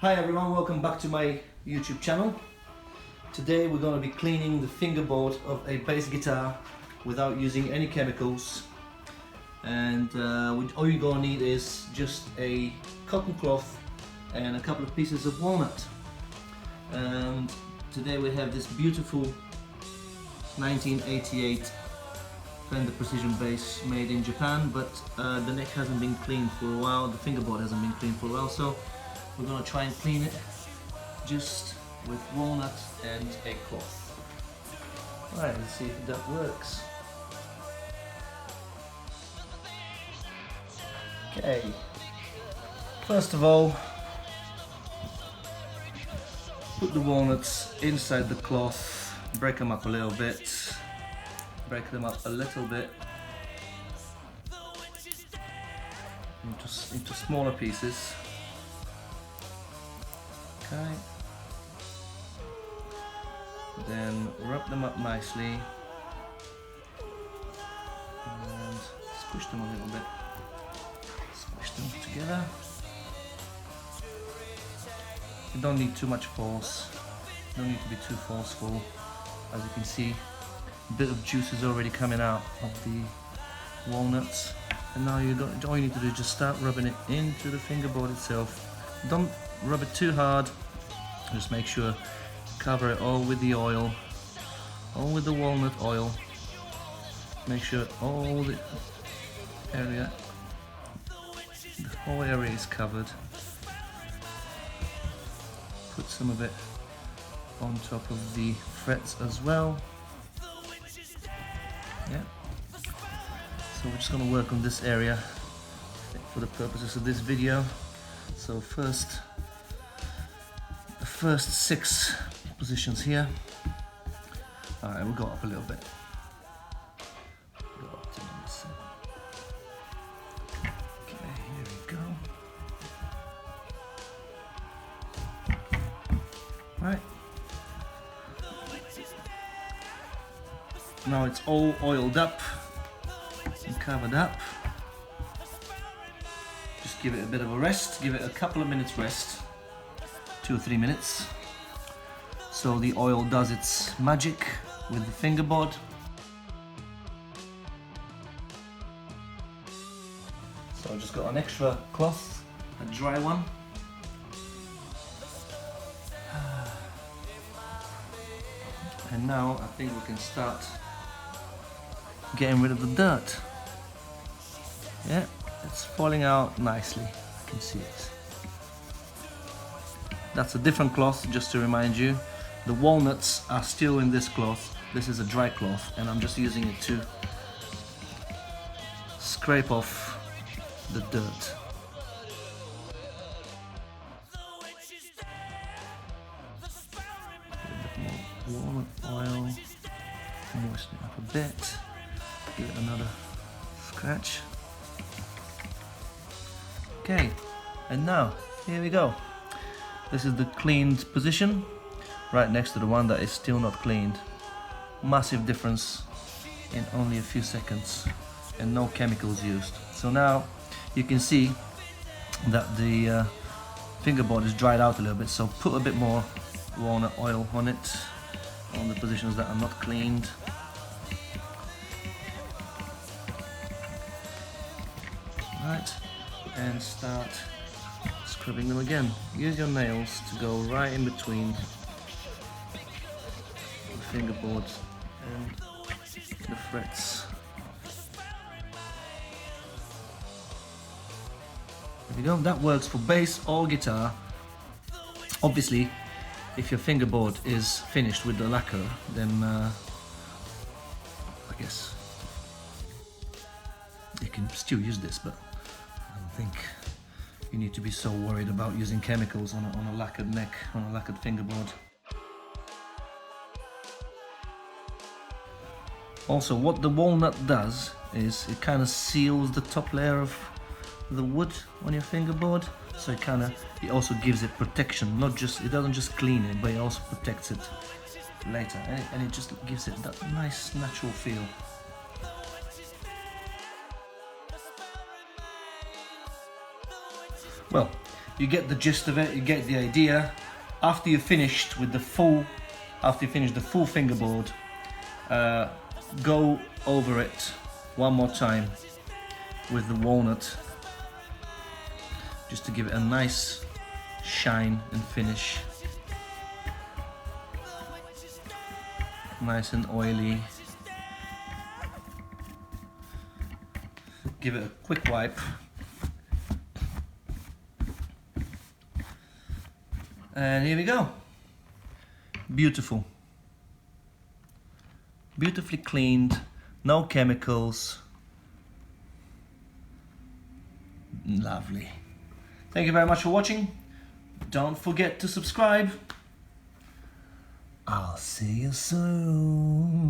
Hi everyone, welcome back to my YouTube channel. Today we're going to be cleaning the fingerboard of a bass guitar without using any chemicals. And all you're going to need is just a cotton cloth and a couple of pieces of walnut. And today we have this beautiful 1988 Fender Precision bass made in Japan, but the neck hasn't been cleaned for a while, the fingerboard hasn't been cleaned for a while, so we're going to try and clean it just with walnut and a cloth. Alright, let's see if that works. Okay, first of all, put the walnuts inside the cloth, break them up a little bit, into smaller pieces. Okay. Then rub them up nicely and squish them a little bit. Squish them together. You don't need too much force. You don't need to be too forceful. As you can see, a bit of juice is already coming out of the walnuts. And now all you need to do is just start rubbing it into the fingerboard itself. Don't rub it too hard. Just make sure cover it all with the oil, all with the walnut oil. Make sure all the whole area is covered. Put some of it on top of the frets as well. Yeah. So we're just going to work on this area for the purposes of this video. So the first 6 positions here. Alright, we'll go up a little bit. Go up to number 7. Okay, here we go. Right. Now it's all oiled up and covered up. Just give it a bit of a rest, give it a couple of minutes rest, 2 or 3 minutes, so the oil does its magic with the fingerboard. So I've just got an extra cloth, a dry one. And now I think we can start getting rid of the dirt. Yeah, it's falling out nicely, I can see it. That's a different cloth, just to remind you. The walnuts are still in this cloth. This is a dry cloth, and I'm just using it to scrape off the dirt. A bit more walnut oil, moisten it up a bit, give it another scratch. Okay, and now, here we go. This is the cleaned position, right next to the one that is still not cleaned. Massive difference in only a few seconds, and no chemicals used. So now you can see that the fingerboard is dried out a little bit, so put a bit more walnut oil on it, on the positions that are not cleaned. Right, and start scrubbing them again. Use your nails to go right in between the fingerboards and the frets. There we go, that works for bass or guitar. Obviously, if your fingerboard is finished with the lacquer, then I guess you can still use this, but I don't think you need to be so worried about using chemicals on a lacquered neck, on a lacquered fingerboard. Also, what the walnut does is it kind of seals the top layer of the wood on your fingerboard, so it also gives it protection. It doesn't just clean it, but it also protects it later, and it just gives it that nice natural feel. Well, you get the gist of it, you get the idea. After you're finished with the full, after you finish the full fingerboard, go over it one more time with the walnut, just to give it a nice shine and finish. Nice and oily. Give it a quick wipe. And here we go. Beautiful. Beautifully cleaned, no chemicals. Lovely. Thank you very much for watching. Don't forget to subscribe. I'll see you soon.